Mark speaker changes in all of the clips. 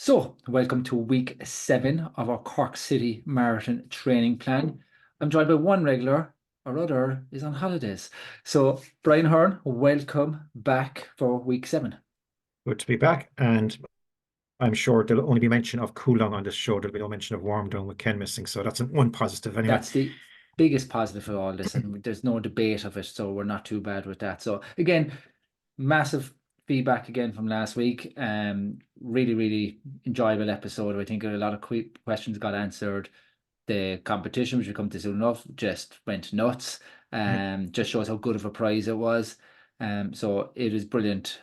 Speaker 1: So, welcome to week 7 of our Cork City Marathon training plan. I'm joined by one regular, our other is on holidays. So, Brian Hearn, welcome back for week 7.
Speaker 2: Good to be back, and I'm sure there'll only be mention of cool down on this show. There'll be no mention of warm down with Ken missing, so that's one positive anyway.
Speaker 1: That's the biggest positive of all this, and there's no debate of it, so we're not too bad with that. So, again, massive feedback again from last week. Really enjoyable episode. I think a lot of questions got answered. The competition, which we come to soon enough, just went nuts. Just shows how good of a prize it was. So it is brilliant.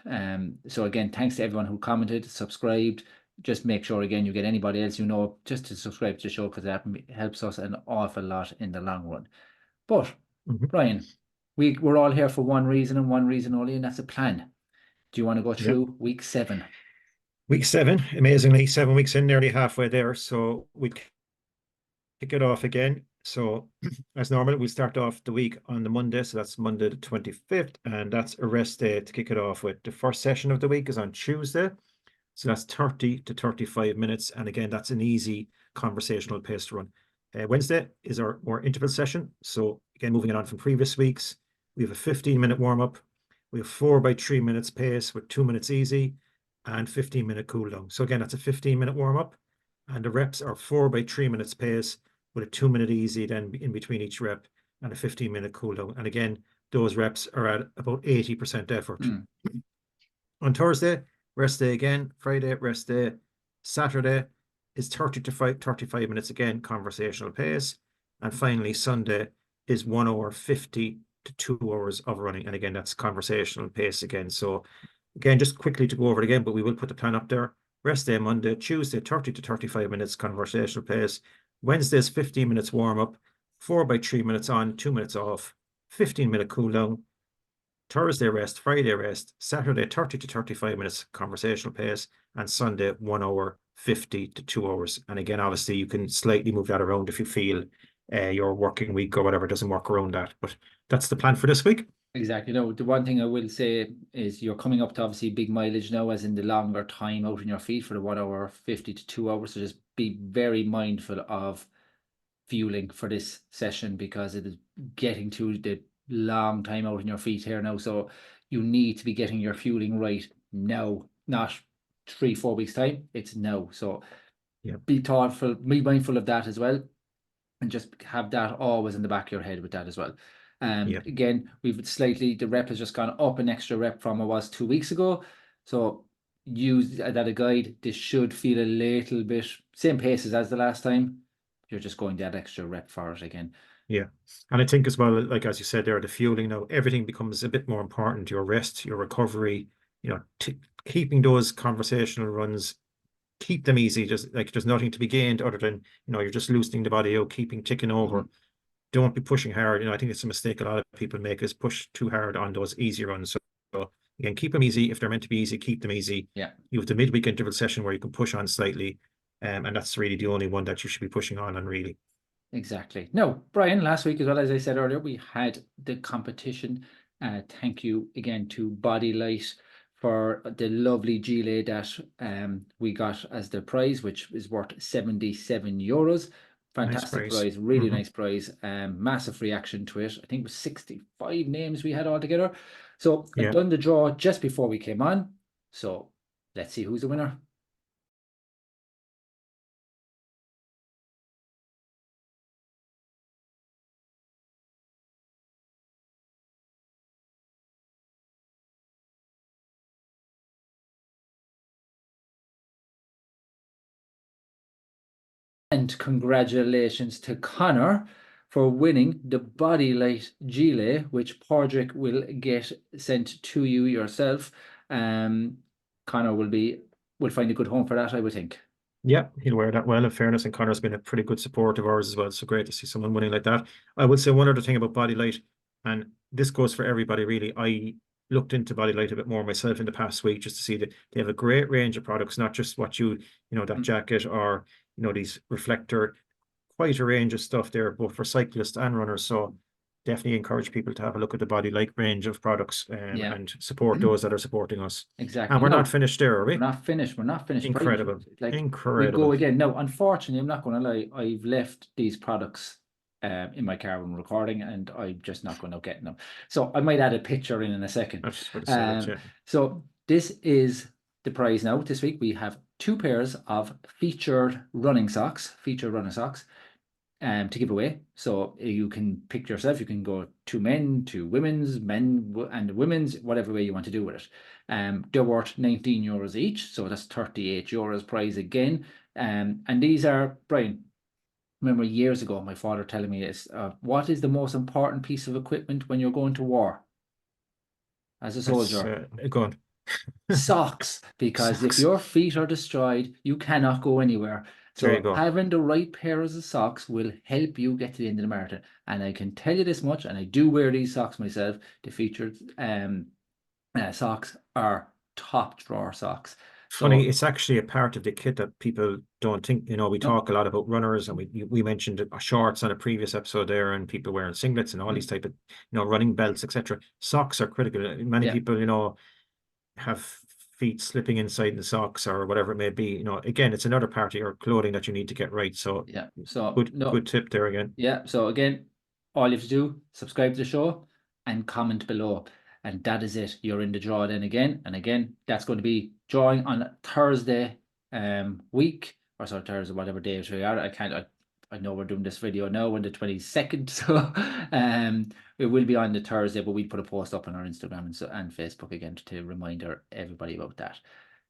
Speaker 1: So again, thanks to everyone who commented, subscribed. Just make sure again you get anybody else just to subscribe to the show, because that helps us an awful lot in the long run. But Brian, we're all here for one reason and one reason only, and that's a plan. Do you want to go through week 7?
Speaker 2: Week 7, amazingly, 7 weeks in, nearly halfway there. So we kick it off again. So as normal, we start off the week on the Monday. So that's Monday the 25th, and that's a rest day to kick it off with. The first session of the week is on Tuesday. So that's 30 to 35 minutes. And again, that's an easy conversational paced run. Wednesday is our more interval session. So again, moving it on from previous weeks, we have a 15-minute warm-up. We have 4 by 3 minutes pace with 2 minutes easy and 15-minute cool down. So again, that's a 15-minute warm-up. And the reps are 4 by 3 minutes pace with a 2-minute easy then in between each rep and a 15-minute cool down. And again, those reps are at about 80% effort. On Thursday, rest day again. Friday, rest day. Saturday is 30 to 35 minutes again, conversational pace. And finally, Sunday is 1 hour 50 to 2 hours of running. And again, that's conversational pace again. So again, just quickly to go over it again, but we will put the plan up there. Rest day Monday, Tuesday, 30 to 35 minutes conversational pace. Wednesday's 15 minutes warm up, 4 by 3 minutes on, 2 minutes off, 15-minute cool down. Thursday rest, Friday rest, Saturday 30 to 35 minutes conversational pace, and Sunday 1 hour 50 to 2 hours. And again, obviously, you can slightly move that around if you feel your working week or whatever doesn't work around that. But that's the plan for this week.
Speaker 1: Exactly. No, the one thing I will say is you're coming up to obviously big mileage now, as in the longer time out on your feet for the 1 hour 50 to 2 hours. So just be very mindful of fueling for this session, because it is getting to the long time out on your feet here now. So you need to be getting your fueling right now, not 3-4 weeks time. It's now. So be thoughtful, be mindful of that as well, and just have that always in the back of your head with that as well. Again, the rep has just gone up an extra rep from it was 2 weeks ago. So use that a guide. This should feel a little bit same paces as the last time. You're just going that extra rep for it again.
Speaker 2: Yeah. And I think as well, like as you said there, the fueling now, everything becomes a bit more important. Your rest, your recovery, keeping those conversational runs, keep them easy. Just like there's nothing to be gained other than, you're just loosening the body out, keeping ticking over. Don't be pushing hard. I think it's a mistake a lot of people make, is push too hard on those easy runs. So again, keep them easy. If they're meant to be easy, keep them easy.
Speaker 1: Yeah.
Speaker 2: You have the midweek interval session where you can push on slightly. And that's really the only one that you should be pushing on really.
Speaker 1: Exactly. Now, Brian, last week as well, as I said earlier, we had the competition. Thank you again to Bodylight for the lovely gilet that we got as the prize, which is worth €77. Fantastic
Speaker 2: Nice
Speaker 1: prize, really nice prize. Massive reaction to it. I think it was 65 names we had all together. So I've done the draw just before we came on. So let's see who's the winner. And congratulations to Connor for winning the Bodylight gilet, which Padraig will get sent to you yourself. Connor will find a good home for that, I would think.
Speaker 2: Yeah, he'll wear that well. In fairness, and Connor's been a pretty good support of ours as well. So great to see someone winning like that. I would say one other thing about Bodylight, and this goes for everybody really. I looked into Bodylight a bit more myself in the past week just to see that they have a great range of products, not just what that jacket or these reflector, quite a range of stuff there, both for cyclists and runners. So definitely encourage people to have a look at the Bodylight range of products
Speaker 1: Yeah,
Speaker 2: and support those that are supporting us.
Speaker 1: exactly.
Speaker 2: And we're not
Speaker 1: No,
Speaker 2: finished there, are
Speaker 1: we're
Speaker 2: we?
Speaker 1: not finished. We're not finished. Right.
Speaker 2: Incredible.
Speaker 1: Like we go
Speaker 2: Incredible.
Speaker 1: again. No, unfortunately, I'm not going to lie. I've left these products in my car when recording, and I'm just not going to get them. So I might add a picture in a second.
Speaker 2: I was just about to say that, yeah.
Speaker 1: So this is the prize now. This week we have 2 pairs of featured running socks. To give away. So you can pick yourself. You can go to men, to women's, men and women's, whatever way you want to do with it. They're worth €19 each, so that's €38 prize again. And these are, Brian, remember years ago my father telling me this, what is the most important piece of equipment when you're going to war as a
Speaker 2: That's
Speaker 1: soldier?
Speaker 2: go on.
Speaker 1: Socks, because if
Speaker 2: Socks.
Speaker 1: your feet are destroyed, you cannot go anywhere.
Speaker 2: There you
Speaker 1: So
Speaker 2: go.
Speaker 1: having the right pairs of socks will help you get to the end of the marathon. And I can tell you this much, and I do wear these socks myself. The featured socks are top drawer socks.
Speaker 2: Funny,
Speaker 1: So
Speaker 2: it's actually a part of the kit that people don't think. We
Speaker 1: no,
Speaker 2: talk a lot about runners, and we mentioned shorts on a previous episode there, and people wearing singlets and all these type of running belts, etc. Socks are critical. Many
Speaker 1: yeah,
Speaker 2: people have feet slipping inside the socks or whatever it may be. Again, it's another part of your clothing that you need to get right. So
Speaker 1: yeah. So
Speaker 2: good tip there again.
Speaker 1: yeah. So again, all you have to do, subscribe to the show and comment below. And that is it. You're in the draw then again. And again, that's going to be drawing on Thursday week, or sorry, Thursday, whatever day we are. I know we're doing this video now on the 22nd. So it will be on the Thursday, but we'll put a post up on our Instagram and Facebook again to remind everybody about that.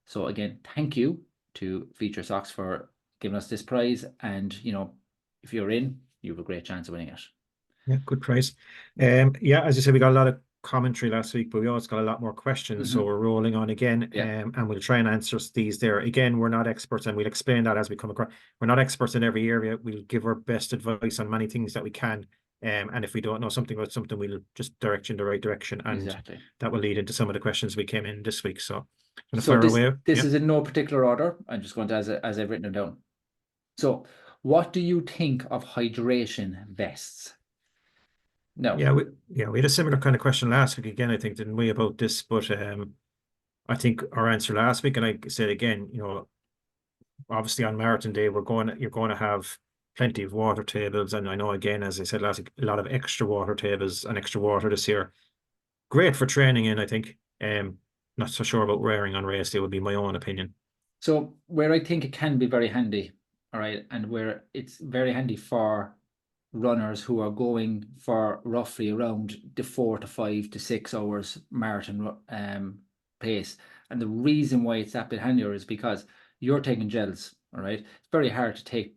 Speaker 1: So again, thank you to Feature Socks for giving us this prize. And if you're in, you have a great chance of winning it.
Speaker 2: Yeah, good price. Yeah, as you said, we got a lot of commentary last week, but we also got a lot more questions. So we're rolling on again,
Speaker 1: Yeah.
Speaker 2: and we'll try and answer these there. Again, we're not experts, and we'll explain that as we come across. We're not experts in every area. We'll give our best advice on many things that we can. And if we don't know something about something, we'll just direct you in the right direction, and
Speaker 1: Exactly.
Speaker 2: that will lead into some of the questions we came in this week. So I'm going to
Speaker 1: So
Speaker 2: fire
Speaker 1: this
Speaker 2: away.
Speaker 1: this
Speaker 2: Yeah.
Speaker 1: is in no particular order. I'm just going to as I've written it down. So what do you think of hydration vests? No.
Speaker 2: Yeah, we had a similar kind of question last week again, I think, didn't we, about this? But I think our answer last week, and I said again, obviously on marathon day, you're going to have plenty of water tables, and I know again, as I said last week, a lot of extra water tables and extra water this year. Great for training in, I think. Not so sure about wearing on race day would be my own opinion.
Speaker 1: So where I think it can be very handy, all right, and where it's very handy for runners who are going for roughly around the 4 to 5 to 6 hours marathon pace. And the reason why it's that bit handier is because you're taking gels, all right? It's very hard to take,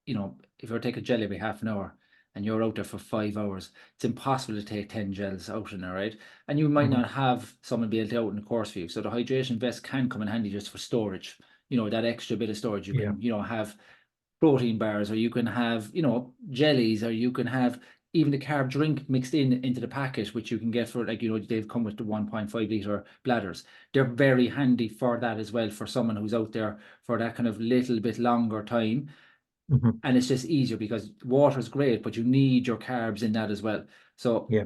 Speaker 1: if you're taking a gel every half an hour and you're out there for 5 hours, it's impossible to take 10 gels out in there, right? And you might not have someone be able to out in the course for you. So the hydration vest can come in handy just for storage, that extra bit of storage. You
Speaker 2: Yeah.
Speaker 1: can, have protein bars, or you can have, jellies, or you can have even the carb drink mixed into the packet, which you can get for they've come with the 1.5 liter bladders. They're very handy for that as well, for someone who's out there for that kind of little bit longer time. And it's just easier because water is great, but you need your carbs in that as well. So
Speaker 2: Yeah.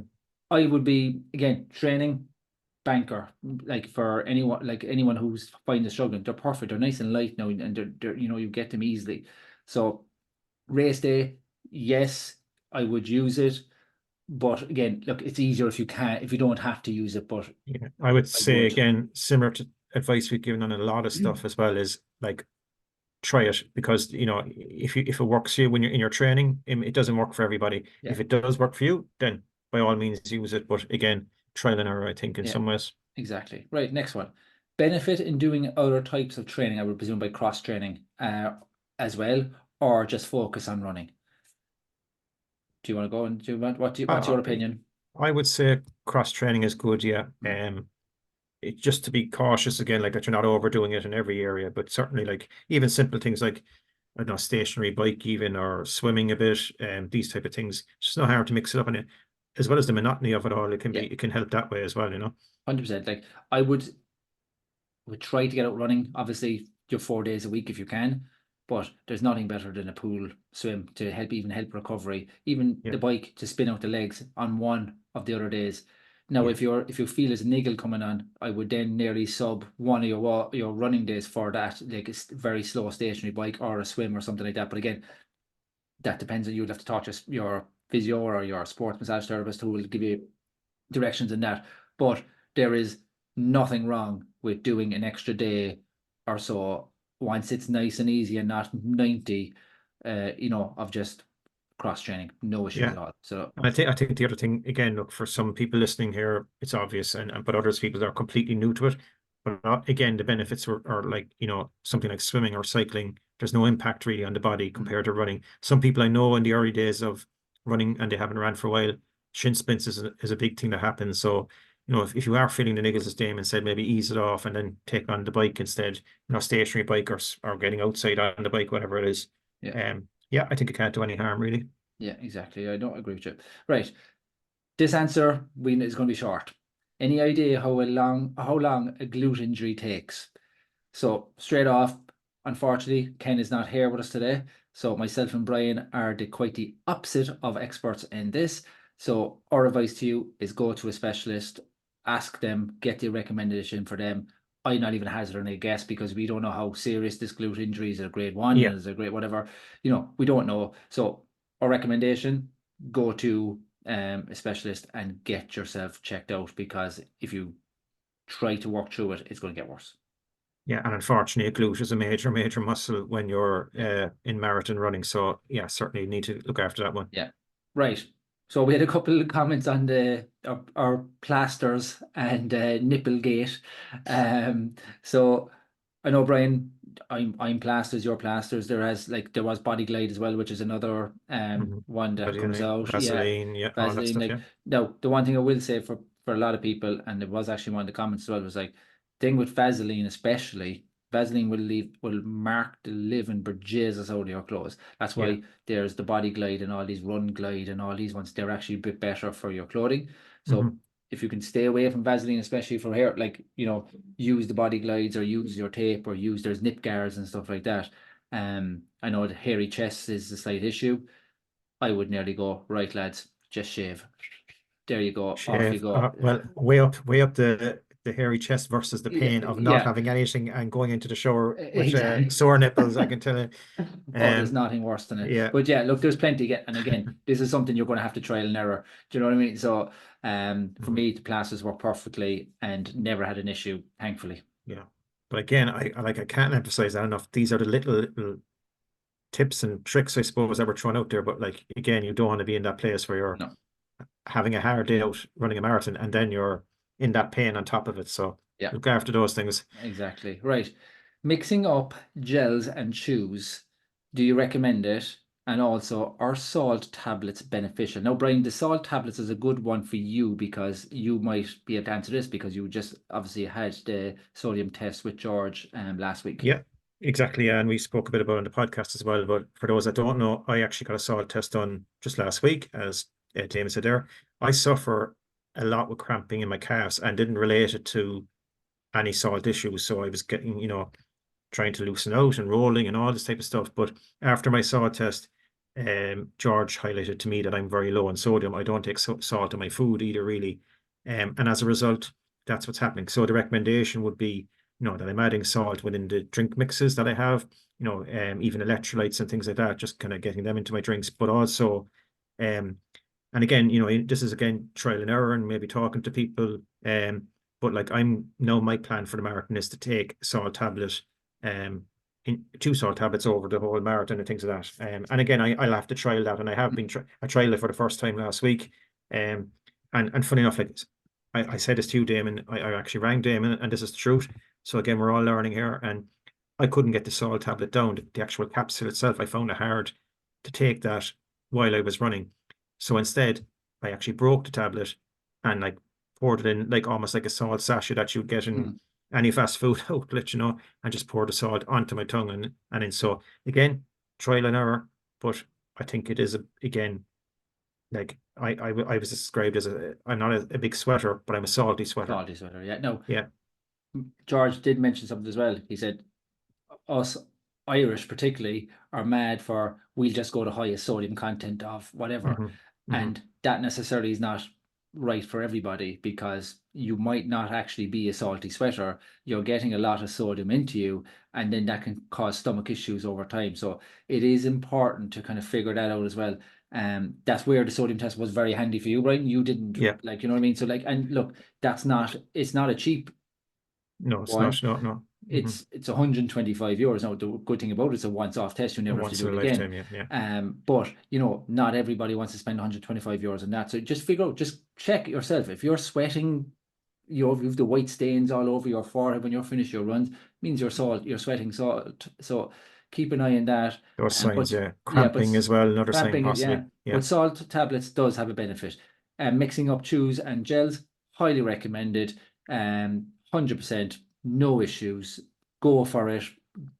Speaker 1: I would be, again, training banker, like for anyone who's finding the struggling. They're perfect. They're nice and light now, and they're you get them easily. So race day, yes, I would use it. But again, look, it's easier if you don't have to use it, but
Speaker 2: Yeah. I would
Speaker 1: I
Speaker 2: say
Speaker 1: would.
Speaker 2: again, similar to advice we've given on a lot of stuff as well, is like try it, because if it works for you when you're in your training, it doesn't work for everybody.
Speaker 1: Yeah.
Speaker 2: If it does work for you, then by all means use it. But again, trial and error, I think, in
Speaker 1: Yeah,
Speaker 2: some ways.
Speaker 1: exactly. Right, next one. Benefit in doing other types of training, I would presume by cross training as well, or just focus on running. Do you want to go and do that? What's your opinion?
Speaker 2: I would say cross training is good, yeah. It's just to be cautious again, like that you're not overdoing it in every area, but certainly like even simple things like, I don't know, stationary bike even, or swimming a bit, these type of things. It's just no harm to mix it up, and as well as the monotony of it all, it
Speaker 1: Yeah,
Speaker 2: can help that way as well,
Speaker 1: 100%. Like I would try to get out running. Obviously, you're 4 days a week if you can. but there's nothing better than a pool swim to help recovery. Even the bike to spin out the legs on one of the other days. Now, if you feel there's a niggle coming on, I would then nearly sub one of your running days for that, like a very slow stationary bike or a swim or something like that. But again, that depends on you. You'll have to talk to your physio or your sports massage therapist who will give you directions in that. But there is nothing wrong with doing an extra day or so once it's nice and easy and not 90, of just cross training. No issues at all. So
Speaker 2: I think the other thing, again, look, for some people listening here, it's obvious, but others people are completely new to it. But again, the benefits are like, something like swimming or cycling. There's no impact really on the body compared to running. Some people I know in the early days of running and they haven't ran for a while, shin splints is a big thing that happens. So, if you are feeling the niggles, as Damon said, maybe ease it off and then take on the bike instead, stationary bike or getting outside on the bike, whatever it is. I think it can't do any harm really.
Speaker 1: Yeah, exactly. I don't agree with you. Right. This answer is going to be short. Any idea how long a glute injury takes? So straight off, unfortunately, Ken is not here with us today. So myself and Brian are quite the opposite of experts in this. So our advice to you is go to a specialist, ask them, get the recommendation for them. I'm not even hazarding a guess because we don't know how serious this glute injury is. A grade 1, is a grade whatever. We don't know. So our recommendation, go to a specialist and get yourself checked out, because if you try to work through it, it's going to get worse.
Speaker 2: Yeah, and unfortunately, a glute is a major muscle when you're in marathon running. So yeah, certainly need to look after that one.
Speaker 1: Yeah, right. So we had a couple of comments on our plasters and nipple gate. So I know, Brian, I'm plasters, your plasters. There was Bodylight as well, which is another one that comes out.
Speaker 2: Vaseline, all that
Speaker 1: Vaseline.
Speaker 2: stuff.
Speaker 1: Now the one thing I will say for a lot of people, and it was actually one of the comments as well, was like, thing with Vaseline especially. Vaseline will mark the living bejesus out of your clothes. That's why there's the Bodyglide and all these Run Glide and all these ones. They're actually a bit better for your clothing. So if you can stay away from Vaseline, especially for hair, use the Bodyglides or use your tape or there's nip guards and stuff like that. I know the hairy chest is a slight issue. I would nearly go, right, lads, just shave. There you go. Off you go.
Speaker 2: Well, way up the hairy chest versus the pain of not having anything and going into the shower with sore nipples, I can tell you.
Speaker 1: There's nothing worse than it.
Speaker 2: Yeah.
Speaker 1: But yeah, look, there's plenty. And again, this is something you're going to have to trial and error. Do you know what I mean? So for me, the plasters work perfectly and never had an issue, thankfully.
Speaker 2: Yeah. But again, I can't emphasize that enough. These are the little tips and tricks, I suppose, that we're throwing out there. But again, you don't want to be in that place where you're having a hard day out running a marathon and then you're in that pain on top of it. So look after those things.
Speaker 1: Exactly. Right. Mixing up gels and chews, do you recommend it? And also, are salt tablets beneficial? Now, Brian, the salt tablets is a good one for you because you might be able to answer this because you just obviously had the sodium test with George last week.
Speaker 2: Yeah, exactly. And we spoke a bit about it on the podcast as well. But for those that don't know, I actually got a salt test done just last week, as Damian said there. I suffer a lot with cramping in my calves and didn't relate it to any salt issues. So I was getting, trying to loosen out and rolling and all this type of stuff. But after my salt test, George highlighted to me that I'm very low in sodium. I don't take salt in my food either, really. And as a result, that's what's happening. So the recommendation would be, that I'm adding salt within the drink mixes that I have, even electrolytes and things like that, just kind of getting them into my drinks. But also, and again, this is again trial and error and maybe talking to people. But my plan for the marathon is to take salt tablet, in 2 salt tablets over the whole marathon and things like that. And again, I'll have to trial that, and I have been I trialed it for the first time last week. And funny enough, I said this to you, Damon. I actually rang Damon, and this is the truth. So again, we're all learning here, and I couldn't get the salt tablet down. The actual capsule itself, I found it hard to take that while I was running. So instead, I actually broke the tablet and poured it in almost like a salt sachet that you'd get in any fast food outlet, and just poured the salt onto my tongue and then. So again, trial and error, but I think it is again, I was described as I'm not a big sweater, but I'm a salty sweater.
Speaker 1: Salty sweater, yeah. No.
Speaker 2: Yeah.
Speaker 1: George did mention something as well. He said us Irish particularly are mad for, we'll just go to highest sodium content of whatever. And that necessarily is not right for everybody, because you might not actually be a salty sweater. You're getting a lot of sodium into you, and then that can cause stomach issues over time. So it is important to kind of figure that out as well. That's where the sodium test was very handy for you, Brian. You didn't,
Speaker 2: Yeah.
Speaker 1: like, you know what I mean? So like, and look, it's not a cheap
Speaker 2: No, it's
Speaker 1: one.
Speaker 2: not. No.
Speaker 1: It's €125. Now, the good thing about it, it's a once-off test. You never have to
Speaker 2: Once
Speaker 1: do
Speaker 2: in
Speaker 1: it
Speaker 2: a
Speaker 1: again.
Speaker 2: lifetime. Yeah.
Speaker 1: But not everybody wants to spend €125 on that. So just figure out, just check yourself. If you're sweating, you've the white stains all over your forehead when you're finished your runs, means you're sweating salt. So keep an eye on that.
Speaker 2: Those signs,
Speaker 1: But
Speaker 2: yeah.
Speaker 1: yeah, but
Speaker 2: Cramping as well, another sign
Speaker 1: cramping,
Speaker 2: possibly.
Speaker 1: yeah.
Speaker 2: Yeah.
Speaker 1: But salt tablets does have a benefit. Mixing up chews and gels, highly recommended. 100%, no issues. Go for it.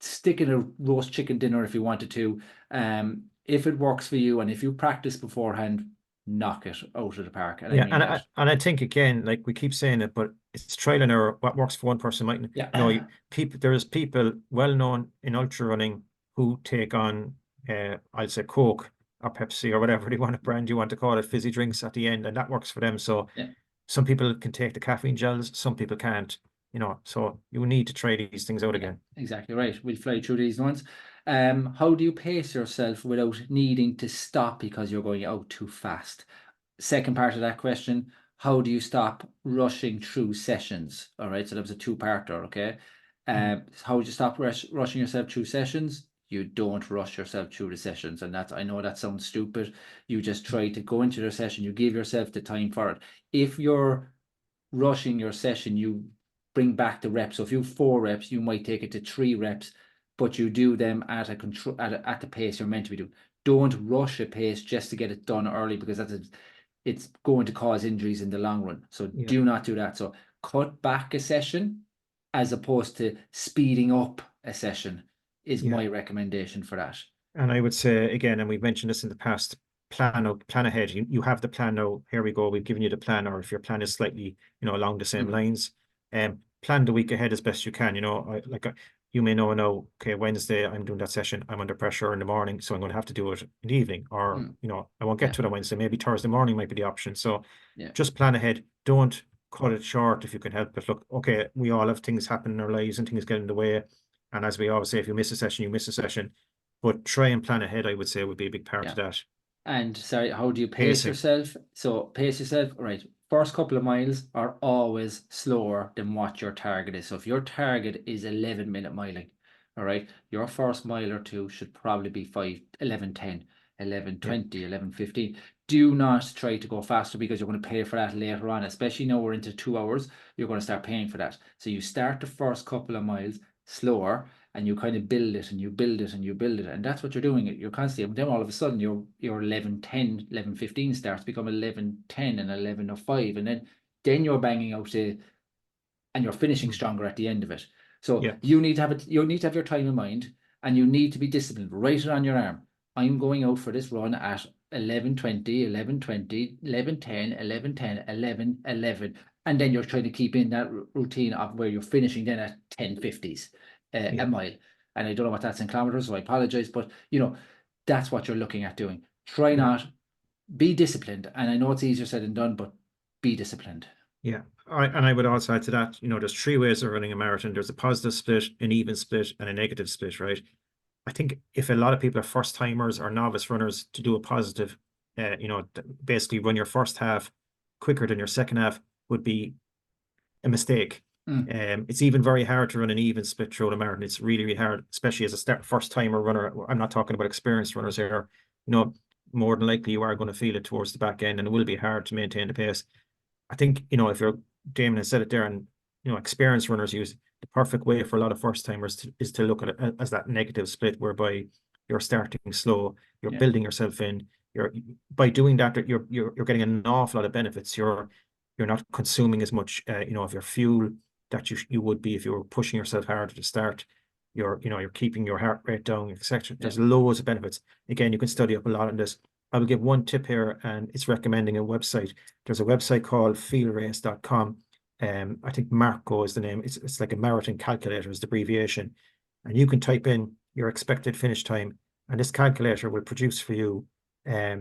Speaker 1: Stick in a roast chicken dinner if you wanted to. If it works for you, and if you practice beforehand, knock it out of the park. And I
Speaker 2: Yeah,
Speaker 1: mean
Speaker 2: and
Speaker 1: that.
Speaker 2: I think again, like we keep saying it, but it's trial and error. What works for one person might,
Speaker 1: Yeah.
Speaker 2: There's people well known in ultra running who take on, I'd say Coke or Pepsi or whatever they want to brand you want to call it, fizzy drinks at the end, and that works for them. So
Speaker 1: Yeah.
Speaker 2: some people can take the caffeine gels, some people can't. So you need to try these things out again.
Speaker 1: Exactly right. We'll fly through these ones. How do you pace yourself without needing to stop because you're going out too fast? Second part of that question, how do you stop rushing through sessions? All right, so that was a two-parter, okay? How would you stop rushing yourself through sessions? You don't rush yourself through the sessions. And I know that sounds stupid. You just try to go into the session, you give yourself the time for it. If you're rushing your session, you bring back the reps. So if you have 4 reps, you might take it to 3 reps, but you do them at the pace you're meant to be doing. Don't rush a pace just to get it done early, because it's going to cause injuries in the long run. So do not do that. So cut back a session as opposed to speeding up a session is my recommendation for that.
Speaker 2: And I would say again, and we've mentioned this in the past, plan ahead. You have the plan now. Here we go. We've given you the plan, or if your plan is slightly, along the same lines, plan the week ahead as best you can. You may know now, okay, Wednesday I'm doing that session. I'm under pressure in the morning, so I'm going to have to do it in the evening, or I won't get to it on Wednesday. Maybe Thursday morning might be the option. So just plan ahead. Don't cut it short if you can help it. Look, okay, we all have things happen in our lives and things get in the way. And as we always say, if you miss a session, you miss a session. But try and plan ahead, I would say, would be a big part of that.
Speaker 1: And sorry, how do you pace yourself? So pace yourself, right? First couple of miles are always slower than what your target is. So if your target is 11-minute miling, all right, your first mile or two should probably be 11:10, 11:20, 11:15. Do not try to go faster, because you're going to pay for that later on, especially now we're into 2 hours. You're going to start paying for that. So you start the first couple of miles slower, and you kind of build it and you build it and you build it. And that's what you're doing. You're constantly, and then all of a sudden your 11:10, 11:15 starts to become 11:10 and 11:05. And then you're banging out and you're finishing stronger at the end of it. So you need to have your time in mind, and you need to be disciplined. Write it on your arm. I'm going out for this run at 11:20, 11:20, 11:10, 11:10, 11:11. And then you're trying to keep in that routine of where you're finishing then at 10:50s a mile. And I don't know what that's in kilometers, so I apologize, but that's what you're looking at doing. Try not, be disciplined. And I know it's easier said than done, but be disciplined.
Speaker 2: Yeah. And I would also add to that, there's 3 ways of running a marathon. There's a positive split, an even split, and a negative split, right? I think if a lot of people are first timers or novice runners, to do a positive, basically run your first half quicker than your second half would be a mistake. It's even very hard to run an even split through a marathon. It's really, really hard, especially as a first timer runner. I'm not talking about experienced runners here. More than likely you are going to feel it towards the back end, and it will be hard to maintain the pace. I think, if you're, Damon has said it there, and, experienced runners use the perfect way for a lot of first timers is to look at it as that negative split, whereby you're starting slow, you're building yourself in, by doing that, you're getting an awful lot of benefits. You're not consuming as much, of your fuel that you would be if you were pushing yourself harder to start. You're keeping your heart rate down, etc. There's loads of benefits. Again, you can study up a lot on this. I will give one tip here, and it's recommending a website. There's a website called feelrace.com. I think Marco is the name. It's like a marathon calculator is the abbreviation. And you can type in your expected finish time, and this calculator will produce for you a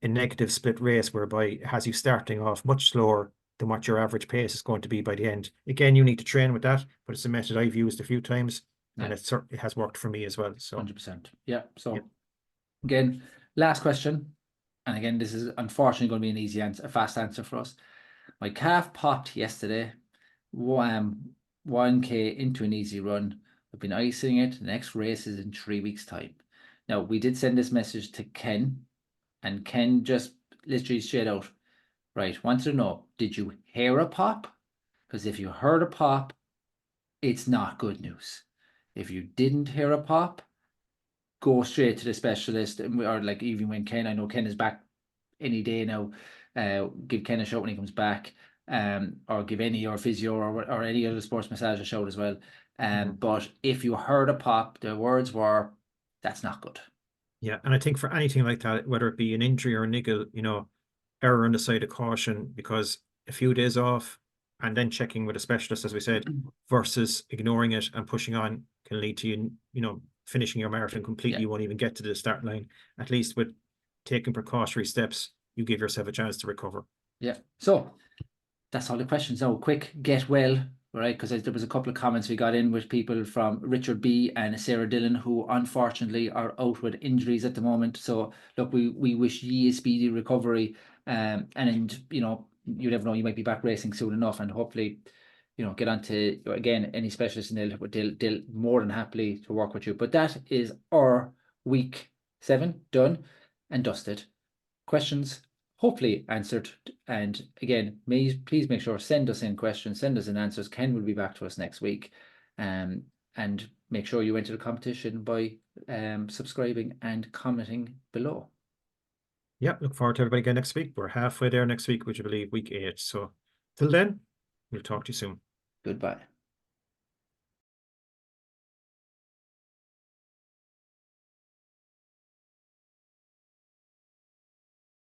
Speaker 2: negative split race whereby it has you starting off much slower than what your average pace is going to be by the end. Again, you need to train with that, but it's a method I've used a few times, and it certainly has worked for me as well. So
Speaker 1: 100%. Yeah. So
Speaker 2: Yep.
Speaker 1: again, last question. And again, this is unfortunately going to be an easy answer, a fast answer for us. My calf popped yesterday, 1K into an easy run. I've been icing it. The next race is in 3 weeks' time. Now, we did send this message to Ken, and Ken just literally straight out, right, wants to know, did you hear a pop? Because if you heard a pop, it's not good news. If you didn't hear a pop, go straight to the specialist, or like even when Ken, I know Ken is back any day now. Give Ken a shout when he comes back, or give any or physio or any other sports massage a shout as well. But if you heard a pop, the words were, "That's not good."
Speaker 2: Yeah, and I think for anything like that, whether it be an injury or a niggle, error on the side of caution, because a few days off and then checking with a specialist, as we said, versus ignoring it and pushing on can lead to you, finishing your marathon completely. You won't even get to the start line. At least with taking precautionary steps, you give yourself a chance to recover.
Speaker 1: Yeah. So that's all the questions now. Quick get well, right? Because there was a couple of comments we got in with people from Richard B and Sarah Dillon, who unfortunately are out with injuries at the moment. So look, we wish ye a speedy recovery. And you never know, you might be back racing soon enough, and hopefully, get on to again any specialist, and they'll more than happily to work with you. But that is our week 7 done and dusted. Questions hopefully answered, and again, please make sure, send us in questions, send us in answers. Ken will be back to us next week, and make sure you enter the competition by subscribing and commenting below.
Speaker 2: Yeah, look forward to everybody again next week. We're halfway there next week, which I believe week 8. So till then, we'll talk to you soon.
Speaker 1: Goodbye.